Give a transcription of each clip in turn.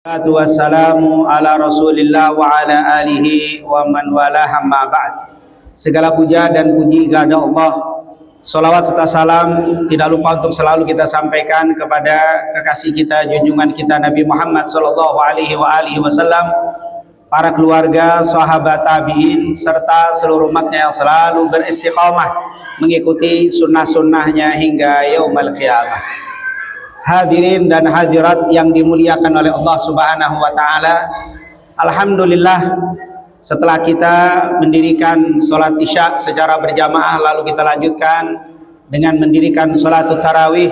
Wassalatu wassalamu ala rasulillah wa ala alihi wa man wala hamma ba'd. Segala puja dan puji kepada Allah. Salawat serta salam tidak lupa untuk selalu kita sampaikan kepada kekasih kita, junjungan kita Nabi Muhammad sallallahu alaihi wasallam, para keluarga, sahabat tabi'in serta seluruh umatnya yang selalu beristiqamah mengikuti sunnah-sunnahnya hingga yaumul qiyamah. Hadirin dan hadirat yang dimuliakan oleh Allah Subhanahu wa taala. Alhamdulillah, setelah kita mendirikan salat Isya secara berjamaah, lalu kita lanjutkan dengan mendirikan salat tarawih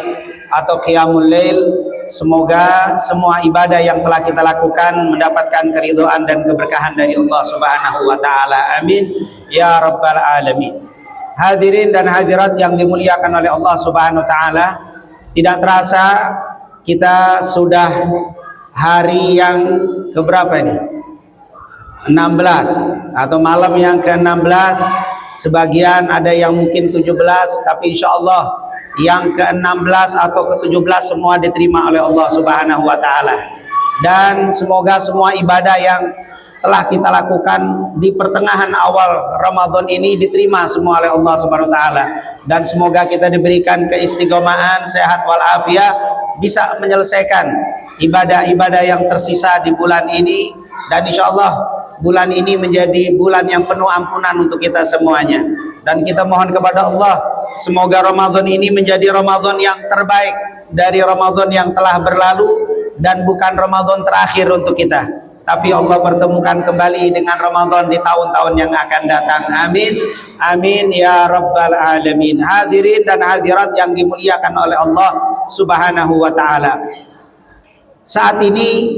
atau qiyamul lail. Semoga semua ibadah yang telah kita lakukan mendapatkan keridhaan dan keberkahan dari Allah Subhanahu wa taala. Amin ya rabbal alamin. Hadirin dan hadirat yang dimuliakan oleh Allah Subhanahu wa taala, tidak terasa kita sudah hari yang keberapa ini? 16 atau malam yang ke-16. Sebagian ada yang mungkin 17, tapi insya Allah yang ke-16 atau ke-17 semua diterima oleh Allah Subhanahu wa taala. Dan semoga semua ibadah yang telah kita lakukan di pertengahan awal Ramadan ini diterima semua oleh Allah Subhanahu wa taala. Dan semoga kita diberikan keistiqomahan, sehat walafiat, bisa menyelesaikan ibadah-ibadah yang tersisa di bulan ini, dan insya Allah bulan ini menjadi bulan yang penuh ampunan untuk kita semuanya. Dan kita mohon kepada Allah, semoga Ramadan ini menjadi Ramadan yang terbaik dari Ramadan yang telah berlalu, dan bukan Ramadan terakhir untuk kita, tapi Allah pertemukan kembali dengan Ramadan di tahun-tahun yang akan datang. Amin, amin ya rabbal alamin. Hadirin dan hadirat yang dimuliakan oleh Allah Subhanahu wa taala, saat ini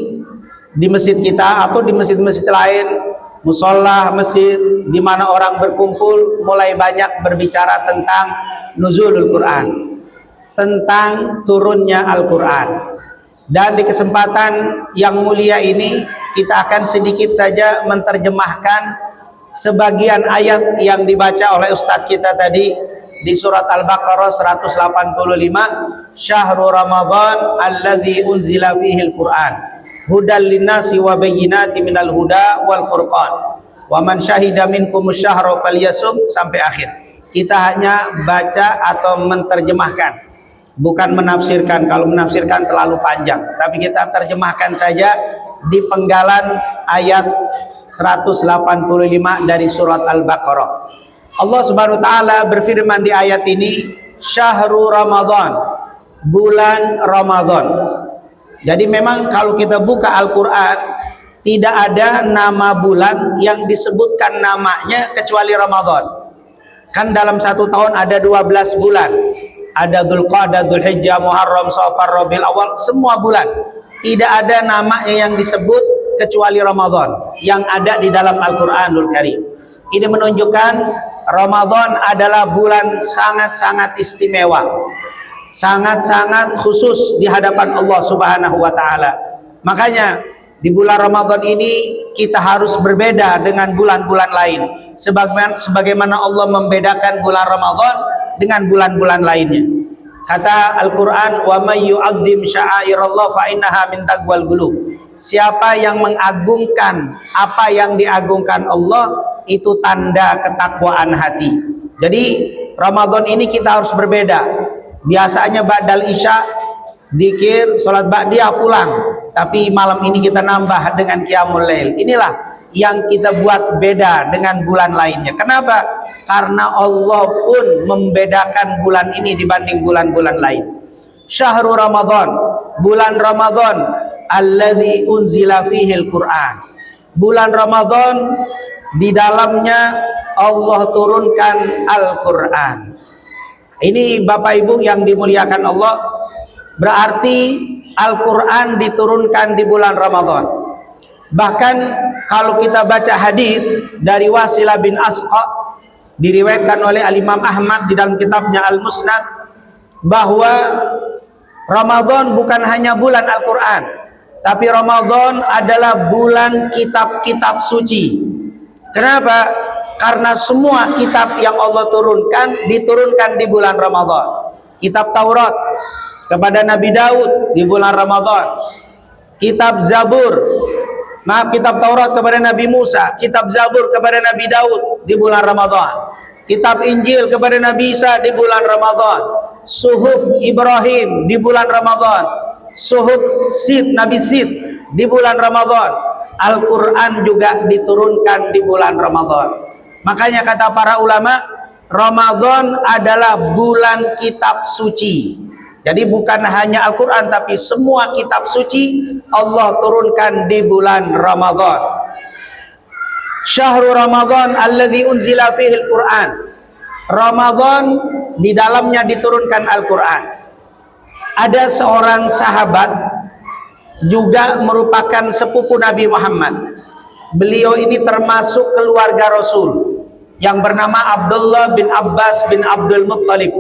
di masjid kita atau di masjid-masjid lain, musola, masjid di mana orang berkumpul, mulai banyak berbicara tentang nuzulul Quran, tentang turunnya Al-Quran. Dan di kesempatan yang mulia ini, kita akan sedikit saja menerjemahkan sebagian ayat yang dibaca oleh Ustadz kita tadi di surat Al-Baqarah 185. Syahrul Ramadan alladzi unzila fihil Quran hudal linnasi wa bayyinatin minal huda wal furqan wa man syahida minkumus syahra falyasum, sampai akhir. Kita hanya baca atau menerjemahkan, bukan menafsirkan. Kalau menafsirkan terlalu panjang, tapi kita terjemahkan saja di penggalan ayat 185 dari surat Al-Baqarah. Allah Subhanahu wa taala berfirman di ayat ini, Syahrul Ramadan, bulan Ramadan. Jadi memang kalau kita buka Al-Quran, tidak ada nama bulan yang disebutkan namanya kecuali Ramadan. Kan dalam satu tahun ada 12 bulan, ada Dzulqa'dah, Dzulhijjah, Muharram, Safar, Rabiul Awal, semua bulan. Tidak ada namanya yang disebut kecuali Ramadan yang ada di dalam Al-Quranul Karim. Ini menunjukkan Ramadan adalah bulan sangat-sangat istimewa, sangat-sangat khusus di hadapan Allah Subhanahu wa taala. Makanya di bulan Ramadan ini kita harus berbeda dengan bulan-bulan lain, sebagaimana Allah membedakan bulan Ramadan dengan bulan-bulan lainnya. Kata Al-Quran, wa may yu'azzim sya'airallah fa innaha min taqwal qulub. Siapa yang mengagungkan apa yang diagungkan Allah, itu tanda ketakwaan hati. Jadi Ramadan ini kita harus berbeda. Biasanya ba'dal isya dzikir, salat ba'diyah, pulang. Tapi malam ini kita nambah dengan qiyamul lail. Inilah yang kita buat beda dengan bulan lainnya. Kenapa? Karena Allah pun membedakan bulan ini dibanding bulan-bulan lain. Syahrul Ramadan, bulan Ramadan alladzi unzila fihil Quran. Bulan Ramadan di dalamnya Allah turunkan Al-Quran. Ini Bapak Ibu yang dimuliakan Allah, berarti Al-Quran diturunkan di bulan Ramadan. Bahkan kalau kita baca hadis dari Wasilah bin Asqa, diriwayatkan oleh Al-Imam Ahmad di dalam kitabnya Al-Musnad, bahwa Ramadan bukan hanya bulan Al-Quran, tapi Ramadan adalah bulan kitab-kitab suci. Kenapa? Karena semua kitab yang Allah turunkan diturunkan di bulan Ramadan. Kitab Taurat kepada Nabi Daud di bulan Ramadan, kitab Zabur, maaf, kitab Taurat kepada Nabi Musa, kitab Zabur kepada Nabi Daud di bulan Ramadan, kitab Injil kepada Nabi Isa di bulan Ramadan, suhuf Ibrahim di bulan Ramadan, suhuf Nabi Sid di bulan Ramadan, Al-Quran juga diturunkan di bulan Ramadan. Makanya kata para ulama, Ramadan adalah bulan kitab suci. Jadi bukan hanya Al-Quran, tapi semua kitab suci Allah turunkan di bulan Ramadan. Syahrul Ramadan alladzi unzila fihi Al-Quran. Ramadan di dalamnya diturunkan Al-Quran. Ada seorang sahabat juga merupakan sepupu Nabi Muhammad. Beliau ini termasuk keluarga Rasul, yang bernama Abdullah bin Abbas bin Abdul Muttalib.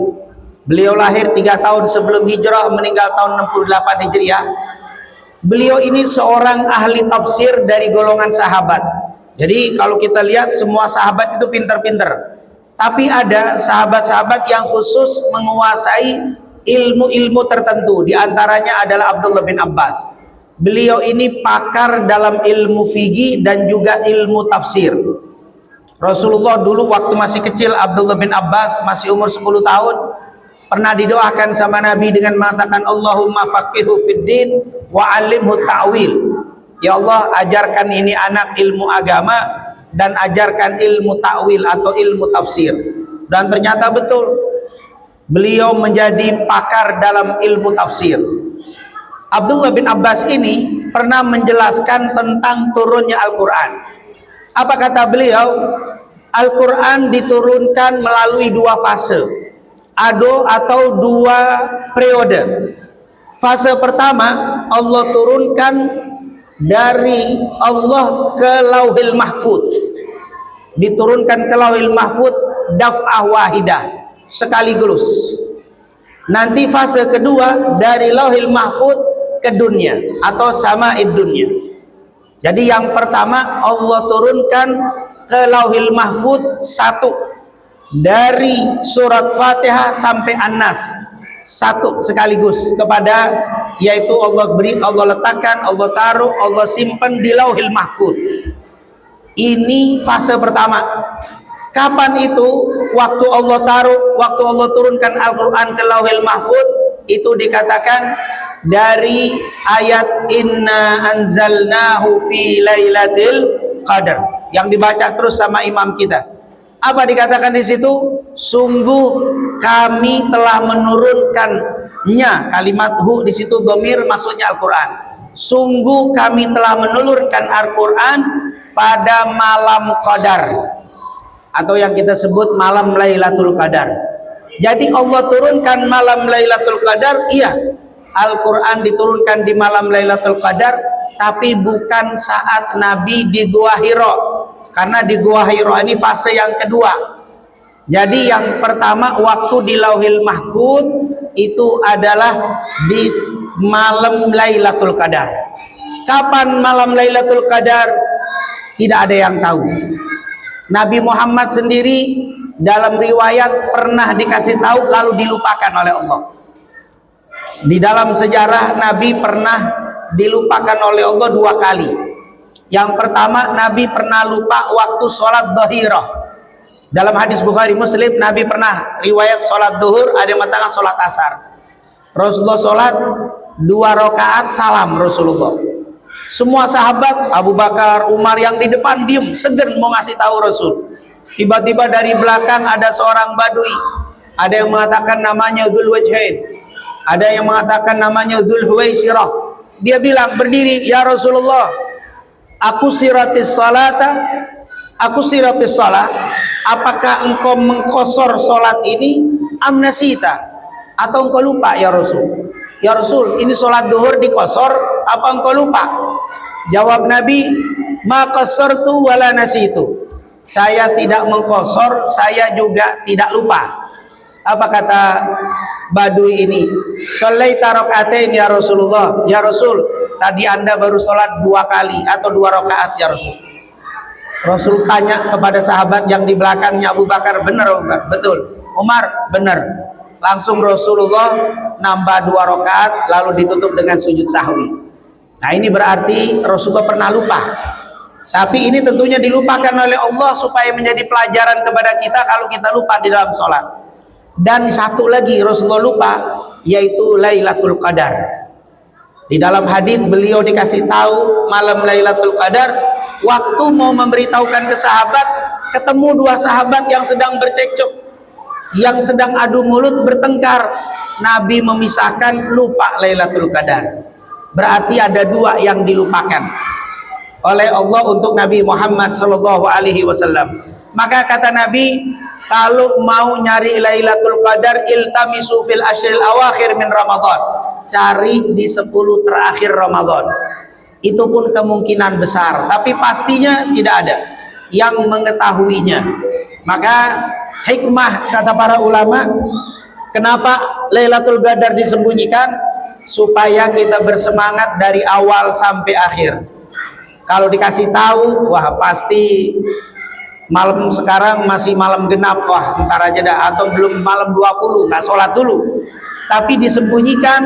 Beliau lahir 3 tahun sebelum hijrah, meninggal tahun 68 Hijriah. Beliau ini seorang ahli tafsir dari golongan sahabat. Jadi kalau kita lihat semua sahabat itu pinter-pinter, tapi ada sahabat-sahabat yang khusus menguasai ilmu-ilmu tertentu. Di antaranya adalah Abdullah bin Abbas. Beliau ini pakar dalam ilmu fikih dan juga ilmu tafsir. Rasulullah dulu waktu masih kecil, Abdullah bin Abbas masih umur 10 tahun, pernah didoakan sama Nabi dengan mengatakan, Allahumma faqihu fid din wa 'allimhu ta'wil. Ya Allah, ajarkan ini anak ilmu agama dan ajarkan ilmu ta'wil atau ilmu tafsir. Dan ternyata betul, beliau menjadi pakar dalam ilmu tafsir. Abdullah bin Abbas ini pernah menjelaskan tentang turunnya Al-Quran. Apa kata beliau? Al-Quran diturunkan melalui 2 fase, atau 2 periode. Fase pertama, Allah turunkan dari Allah ke Lauhil Mahfud. Diturunkan ke Lauhil Mahfud daf'ah wahidah, sekaligus. Nanti fase kedua, dari Lauhil Mahfud ke dunia atau sama'id dunia. Jadi yang pertama Allah turunkan ke Lauhil Mahfud 1, dari surat Fatihah sampai An-Nas, 1 sekaligus kepada, yaitu Allah beri, Allah letakkan, Allah taruh, Allah simpan di Lauhil Mahfud. Ini fase pertama. Kapan itu? Waktu Allah taruh, waktu Allah turunkan Al-Quran ke Lauhil Mahfud, itu dikatakan dari ayat inna anzalnahu fi lailatul qadar yang dibaca terus sama imam kita. Apa dikatakan di situ? Sungguh kami telah menurunkannya, kalimat hu di situ dhamir, maksudnya Al-Quran. Sungguh kami telah menurunkan Al-Quran pada malam Qadar, atau yang kita sebut malam Lailatul Qadar. Jadi Allah turunkan malam Lailatul Qadar, iya, Al-Quran diturunkan di malam Lailatul Qadar, tapi bukan saat Nabi di Gua Hira, karena di Gua Hira ini fase yang kedua. Jadi yang pertama waktu di Lauhil Mahfud itu adalah di malam Lailatul Qadar. Kapan malam Lailatul Qadar? Tidak ada yang tahu. Nabi Muhammad sendiri dalam riwayat pernah dikasih tahu lalu dilupakan oleh Allah. Di dalam sejarah Nabi pernah dilupakan oleh Allah 2 kali. Yang pertama, Nabi pernah lupa waktu sholat dhahirah. Dalam hadis Bukhari Muslim, Nabi pernah riwayat sholat duhur, ada yang mengatakan sholat asar. Rasulullah sholat 2 rakaat salam Rasulullah. Semua sahabat, Abu Bakar, Umar yang di depan diem, segen mau ngasih tahu Rasul. Tiba-tiba dari belakang ada seorang badui. Ada yang mengatakan namanya Dzul Wajhain, ada yang mengatakan namanya Dzul Huwaisirah. Dia bilang, berdiri, ya Rasulullah, aku siratis salata, aku siratis salat. Apakah engkau mengkosor salat ini? Amnasita, atau engkau lupa ya Rasul? Ya Rasul, ini salat duhur dikosor, apa engkau lupa? Jawab Nabi, ma qasartu wala nasitu. Saya tidak mengkosor, saya juga tidak lupa. Apa kata badui ini? Sholaita rakaatain ya Rasulullah. Ya Rasul, tadi Anda baru sholat 2 kali atau 2 rakaat ya Rasul. Rasul tanya kepada sahabat yang di belakangnya, Abu Bakar, benar Umar? Betul. Umar, benar. Langsung Rasulullah nambah 2 rakaat lalu ditutup dengan sujud sahwi. Nah, ini berarti Rasulullah pernah lupa. Tapi ini tentunya dilupakan oleh Allah supaya menjadi pelajaran kepada kita kalau kita lupa di dalam sholat. Dan satu lagi Rasulullah lupa, yaitu Lailatul Qadar. Di dalam hadis beliau dikasih tahu malam Lailatul Qadar, waktu mau memberitahukan ke sahabat, ketemu dua sahabat yang sedang bercekcok, yang sedang adu mulut bertengkar. Nabi memisahkan, lupa Lailatul Qadar. Berarti ada dua yang dilupakan oleh Allah untuk Nabi Muhammad sallallahu alaihi wasallam. Maka kata Nabi, kalau mau nyari Lailatul Qadar, iltamisu fil ashril awakhir min Ramadan. Cari di 10 terakhir Ramadan. Itu pun kemungkinan besar, tapi pastinya tidak ada yang mengetahuinya. Maka hikmah kata para ulama, kenapa Lailatul Qadar disembunyikan? Supaya kita bersemangat dari awal sampai akhir. Kalau dikasih tahu, wah pasti malam sekarang masih malam genap, wah ntar aja dah, atau belum malam 20, nggak sholat dulu. Tapi disembunyikan,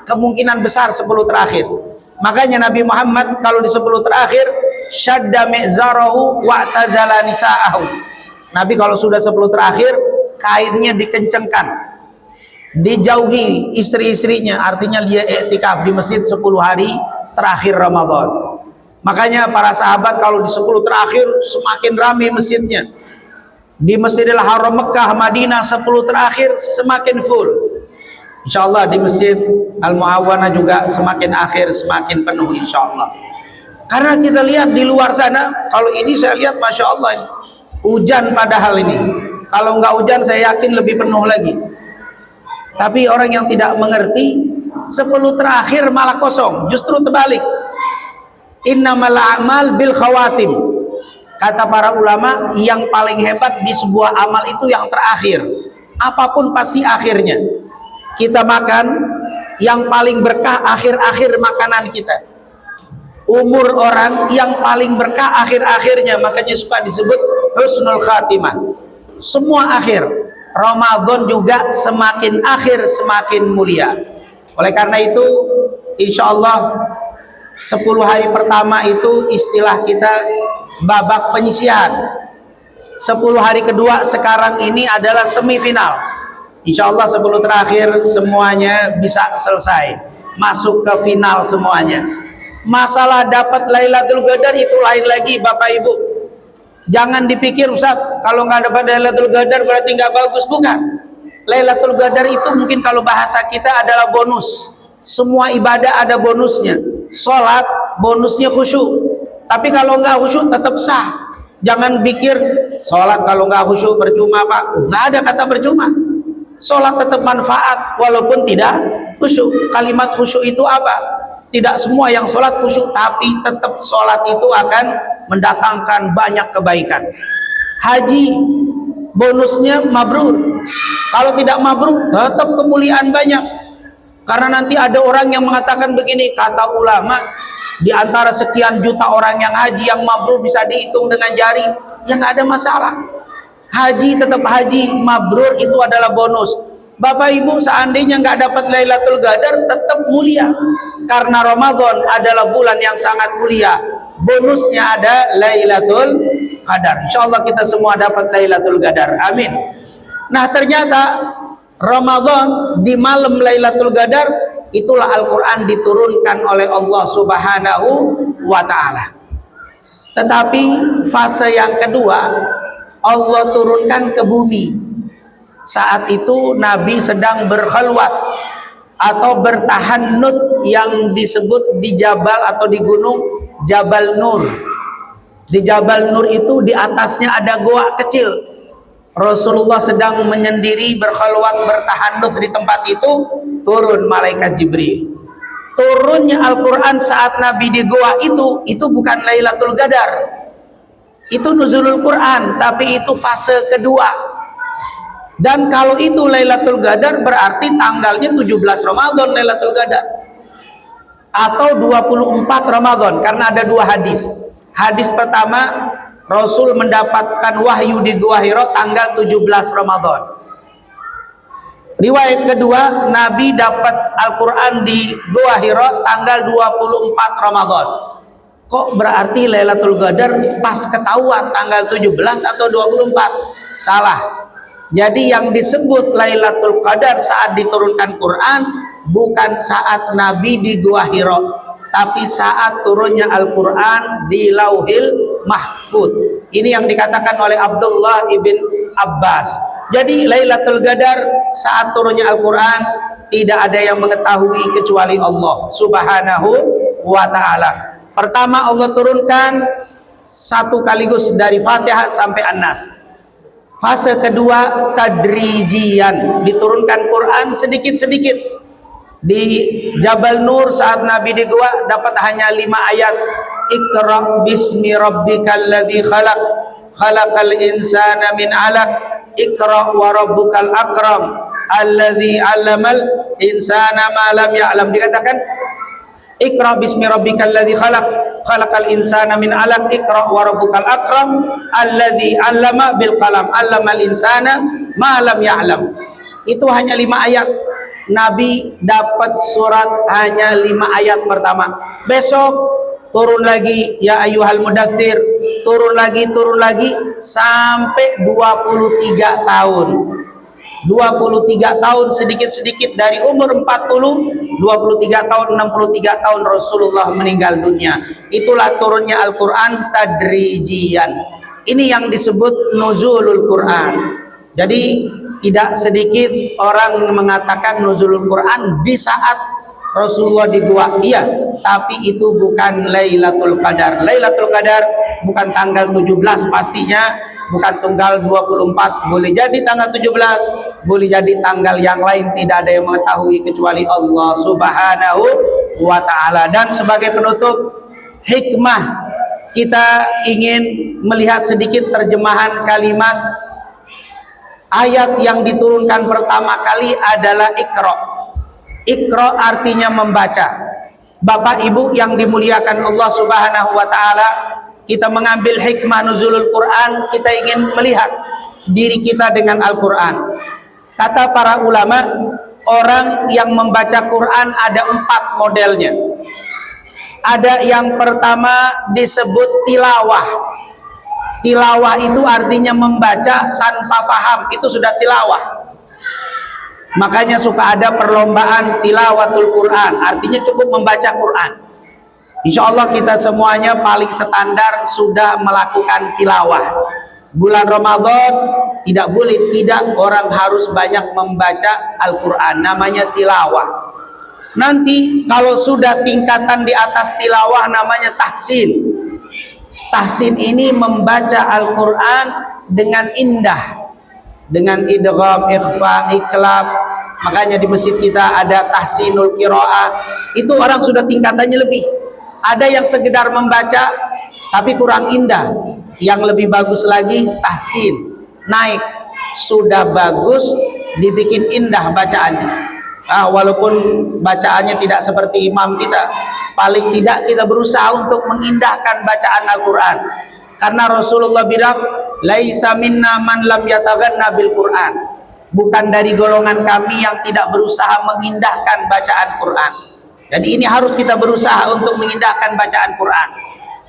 kemungkinan besar 10 terakhir. Makanya Nabi Muhammad kalau di 10 terakhir, syadda mi'zarahu wa'tazala nisa'ahu. Nabi kalau sudah 10 terakhir, kainnya dikencengkan, dijauhi istri-istrinya, artinya dia iktikaf di masjid 10 hari terakhir Ramadan. Makanya para sahabat kalau di 10 terakhir semakin ramai masjidnya. Di Masjidil Haram Mekah, Madinah 10 terakhir semakin full. Insyaallah di Masjid Al-Mu'awana juga semakin akhir semakin penuh insyaallah. Karena kita lihat di luar sana, kalau ini saya lihat Masya Allah hujan padahal ini. Kalau nggak hujan saya yakin lebih penuh lagi. Tapi orang yang tidak mengerti, 10 terakhir malah kosong, justru terbalik. Innamal a'mal bil khawatim. Kata para ulama, yang paling hebat di sebuah amal itu yang terakhir. Apapun pasti akhirnya. Kita makan, yang paling berkah akhir-akhir makanan kita. Umur orang yang paling berkah akhir-akhirnya, makanya suka disebut husnul khatimah. Semua akhir. Ramadan juga semakin akhir semakin mulia. Oleh karena itu insya Allah 10 hari pertama itu istilah kita babak penyisihan. 10 hari kedua sekarang ini adalah semifinal. Insya Allah 10 terakhir semuanya bisa selesai, masuk ke final semuanya. Masalah dapat Lailatul Qadar itu lain lagi Bapak Ibu. Jangan dipikir Ustaz, kalau nggak dapat Lailatul Qadar berarti nggak bagus. Bukan. Lailatul Qadar itu mungkin kalau bahasa kita adalah bonus. Semua ibadah ada bonusnya. Sholat bonusnya khusyuk. Tapi kalau nggak khusyuk tetap sah. Jangan pikir sholat kalau nggak khusyuk percuma Pak. Nggak ada kata percuma. Sholat tetap manfaat walaupun tidak khusyuk. Kalimat khusyuk itu apa? Tidak semua yang sholat khusyuk, tapi tetap sholat itu akan mendatangkan banyak kebaikan. Haji bonusnya mabrur. Kalau tidak mabrur tetap kemuliaan banyak. Karena nanti ada orang yang mengatakan begini, kata ulama, di antara sekian juta orang yang haji yang mabrur bisa dihitung dengan jari, yang nggak ada masalah. Haji tetap haji, mabrur itu adalah bonus. Bapak Ibu seandainya nggak dapat Lailatul Qadar tetap mulia, karena Ramadan adalah bulan yang sangat mulia. Bonusnya ada Lailatul Qadar. Insyaallah kita semua dapat Lailatul Qadar. Amin. Nah ternyata Ramadan di malam Lailatul Qadar itulah Al-Quran diturunkan oleh Allah Subhanahu wa Ta'ala. Tetapi fase yang kedua Allah turunkan ke bumi. Saat itu Nabi sedang berkhalwat atau bertahannud yang disebut di jabal atau di gunung Jabal Nur. Di Jabal Nur itu di atasnya ada goa kecil. Rasulullah sedang menyendiri berkhalwat bertahannud di tempat itu, turun malaikat Jibril. Turunnya Al-Quran saat Nabi di goa itu bukan Lailatul Qadar. Itu nuzulul Quran, tapi itu fase kedua. Dan kalau itu Lailatul Qadar berarti tanggalnya 17 Ramadan Lailatul Qadar atau 24 Ramadan, karena ada dua hadis. Hadis pertama, Rasul mendapatkan wahyu di Gua Hira tanggal 17 Ramadan. Riwayat kedua, Nabi dapat Al-Quran di Gua Hira tanggal 24 Ramadan. Kok berarti Lailatul Qadar pas ketahuan tanggal 17 atau 24? Salah. Jadi yang disebut Lailatul Qadar saat diturunkan Quran bukan saat Nabi di Gua Hira, tapi saat turunnya Al-Quran di Lauhil Mahfud. Ini yang dikatakan oleh Abdullah ibn Abbas. Jadi Lailatul Qadar saat turunnya Al-Quran tidak ada yang mengetahui kecuali Allah Subhanahu wa ta'ala. Pertama Allah turunkan satu kaligus dari Fatihah sampai An-Nas. Fase kedua tadrijian, diturunkan Quran sedikit-sedikit. Di Jabal Nur saat Nabi di Gua dapat hanya 5 ayat. Iqra bismi rabbikal ladzi khalaq, khalaqal insana min 'alaq. Iqra wa rabbukal akram alladzi 'allamal insana ma lam ya'lam. Dikatakan Iqra bismi rabbikal ladzi khalaq, khalaqal insana min 'alaq. Iqra wa rabbukal akram alladzi 'allama bil qalam, 'allamal insana ma lam ya'lam. Itu hanya 5 ayat. Nabi dapat surat hanya 5 ayat pertama. Besok turun lagi ya ayyuhal mudaththir, turun lagi sampai 23 tahun. 23 tahun sedikit-sedikit dari umur 40, 23 tahun, 63 tahun Rasulullah meninggal dunia. Itulah turunnya Al-Quran tadrijian. Ini yang disebut nuzulul Quran. Jadi tidak sedikit orang mengatakan nuzulul Quran di saat Rasulullah di Gua, iya, tapi itu bukan Lailatul Qadar. Lailatul Qadar bukan tanggal 17 pastinya, bukan tanggal 24, boleh jadi tanggal 17, boleh jadi tanggal yang lain, tidak ada yang mengetahui kecuali Allah Subhanahu wa ta'ala. Dan sebagai penutup, hikmah, kita ingin melihat sedikit terjemahan kalimat ayat yang diturunkan pertama kali adalah Iqra. Iqra artinya membaca. Bapak Ibu yang dimuliakan Allah Subhanahu wa ta'ala, kita mengambil hikmah nuzulul Quran, kita ingin melihat diri kita dengan Al-Quran. Kata para ulama, orang yang membaca Quran ada 4 modelnya. Ada yang pertama disebut tilawah. Tilawah itu artinya membaca tanpa faham, itu sudah tilawah. Makanya suka ada perlombaan tilawatul Quran, artinya cukup membaca Quran. Insya Allah kita semuanya paling standar sudah melakukan tilawah. Bulan Ramadan tidak boleh tidak orang harus banyak membaca Al-Quran, namanya tilawah. Nanti kalau sudah tingkatan di atas tilawah namanya tahsin. Tahsin ini membaca Al-Quran dengan indah, dengan idgham, ikhfa, iklab. Makanya di masjid kita ada tahsinul qiraah. Itu orang sudah tingkatannya lebih. Ada yang sekedar membaca tapi kurang indah. Yang lebih bagus lagi tahsin, naik, sudah bagus, dibikin indah bacaannya. Walaupun bacaannya tidak seperti imam kita, paling tidak kita berusaha untuk mengindahkan bacaan Al-Quran. Karena Rasulullah bilang, laisa minna man lam yataghanna bil Quran. Bukan dari golongan kami yang tidak berusaha mengindahkan bacaan Quran. Jadi ini harus kita berusaha untuk mengindahkan bacaan Quran.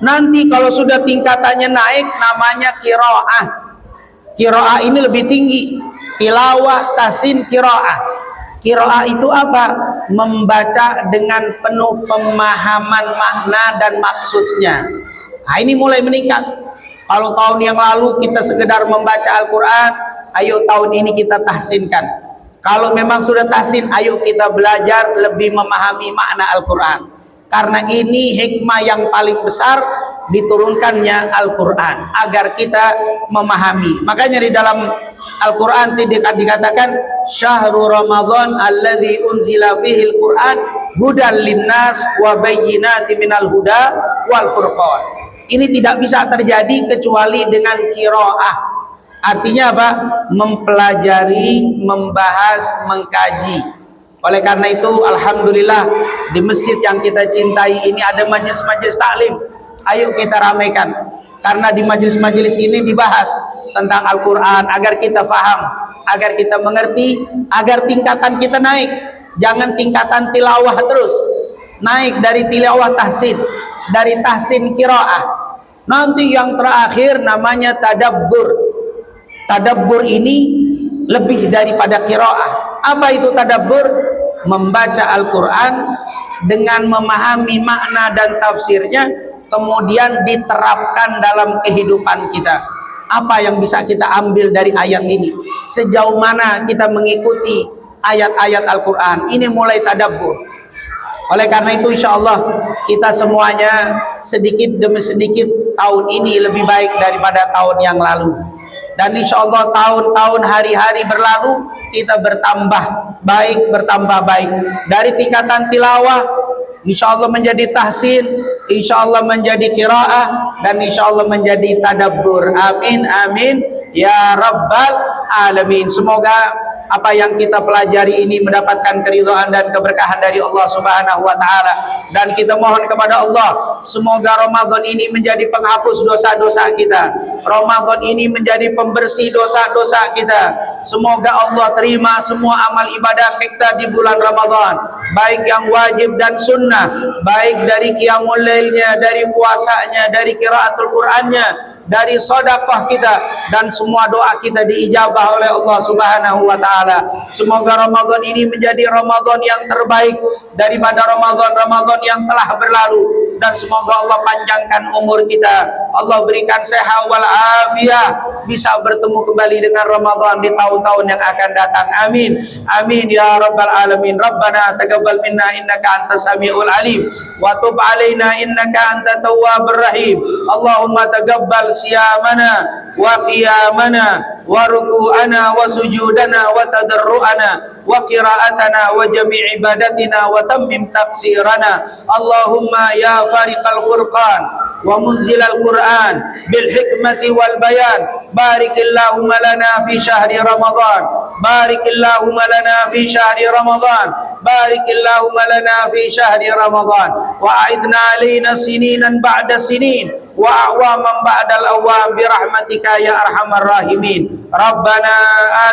Nanti kalau sudah tingkatannya naik namanya qiraah. Qiraah ini lebih tinggi. Tilawah, tahsin, qiraah. Qiraah itu apa? Membaca dengan penuh pemahaman makna dan maksudnya. Nah, ini mulai meningkat. Kalau tahun yang lalu kita sekedar membaca Al-Quran, ayo tahun ini kita tahsinkan. Kalau memang sudah tahsin, ayo kita belajar lebih memahami makna Al-Quran. Karena ini hikmah yang paling besar diturunkannya Al-Quran, agar kita memahami. Makanya di dalam Al-Quran tidak dikatakan syahrul Ramadan alladzi unzila fihil Quran hudan linnas wa bayyinatin minal huda wal furqan. Ini tidak bisa terjadi kecuali dengan qiraah. Artinya apa? Mempelajari, membahas, mengkaji. Oleh karena itu alhamdulillah di masjid yang kita cintai ini ada majelis-majelis taklim. Ayo kita ramaikan. Karena di majelis-majelis ini dibahas tentang Al-Quran agar kita faham, agar kita mengerti, agar tingkatan kita naik. Jangan tingkatan tilawah terus, naik dari tilawah tahsin, dari tahsin qiraah. Nanti yang terakhir namanya tadabbur. Tadabbur ini lebih daripada qiraah. Apa itu tadabbur? Membaca Al-Quran dengan memahami makna dan tafsirnya, kemudian diterapkan dalam kehidupan kita. Apa yang bisa kita ambil dari ayat ini? Sejauh mana kita mengikuti ayat-ayat Al-Quran? Ini mulai tadabbur. Oleh karena itu insya Allah kita semuanya sedikit demi sedikit tahun ini lebih baik daripada tahun yang lalu. Dan insya Allah tahun-tahun hari-hari berlalu kita bertambah baik. Dari tingkatan tilawah insya Allah menjadi tahsin, insya Allah menjadi qiraah, dan insya Allah menjadi tadabbur. Amin amin ya rabbal alamin. Semoga apa yang kita pelajari ini mendapatkan keridhaan dan keberkahan dari Allah Subhanahu wa taala, dan kita mohon kepada Allah semoga Ramadan ini menjadi penghapus dosa-dosa kita. Ramadan ini menjadi pembersih dosa-dosa kita. Semoga Allah terima semua amal ibadah kita di bulan Ramadan, baik yang wajib dan sunnah, baik dari qiyamul lailnya, dari puasanya, dari qiraatul Qur'annya, dari sedekah kita, dan semua doa kita diijabah oleh Allah Subhanahu wa taala. Semoga Ramadan ini menjadi Ramadan yang terbaik daripada Ramadan-Ramadan yang telah berlalu, dan semoga Allah panjangkan umur kita, Allah berikan sehat wal afiah, bisa bertemu kembali dengan Ramadan di tahun-tahun yang akan datang. Amin amin ya rabbal alamin. Rabbana taqabbal minna innaka antas samiul alim wa tub alaina innaka antat tawwabur rahim. Allahumma taqabbal siyamana wa qiyamana wa ruku'ana wa sujudana wa tadarru'ana wa qira'atana wa jami' ibadatina wa tammim taqsirana. Allahumma ya fariqal furqan wa munzilal Qur'an bil hikmati wal bayan, barikillahumma lana fi syahri Ramadan, barikillahumma lana fi syahri Ramadan, barikillahumma lana fi syahri Ramadan, wa a'idna alaina sininan ba'da sinin wa awaman ba'dal awam birahmatika ya arhamar rahimin. Rabbana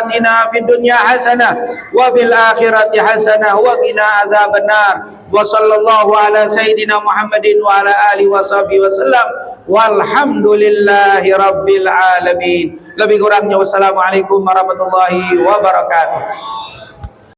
atina fid dunya hasanah wa fil akhirati hasanah wa qina adzabannar. Wa sallallahu ala sayyidina Muhammadin wa ala alihi wa sahbihi wasallam, walhamdulillahi rabbil alamin. Lebih kurangnya wassalamualaikum warahmatullahi wabarakatuh.